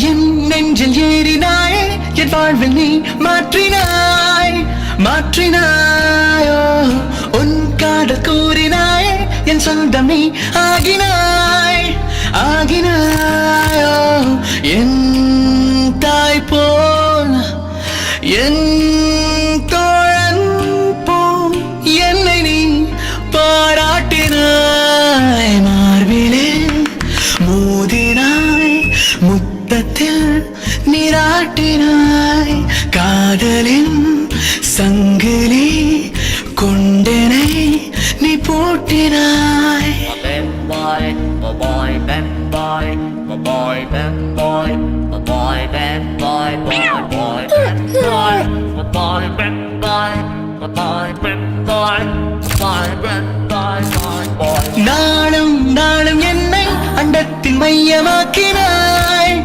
என் நெஞ்சில் ஏறினாயே என் வாழ்வில் நீ மாற்றினாய் மாற்றினாயோ உன் காதல் கூறினாயே என் சொந்தம் நீ ஆகினாய் ஆகினாயோ என் தாய் போல் என் தோழன் போல் என்னை நீ பாராட்டினாய் மார்பிலே மோதினாய் முத்தத்தில் நீராட்டினாய் காதலின் சங்கிலி கொண்டனை நீ பூட்டினாய் boy, boy, bad boy, boy, bad boy, boy, bad boy, boy, boy, bad boy, boy, bad boy, boy, bad boy, boy, bad boy, boy, boy. நாளும் நாளும் என்னை அண்டத்தின் மையமாக்கினாய்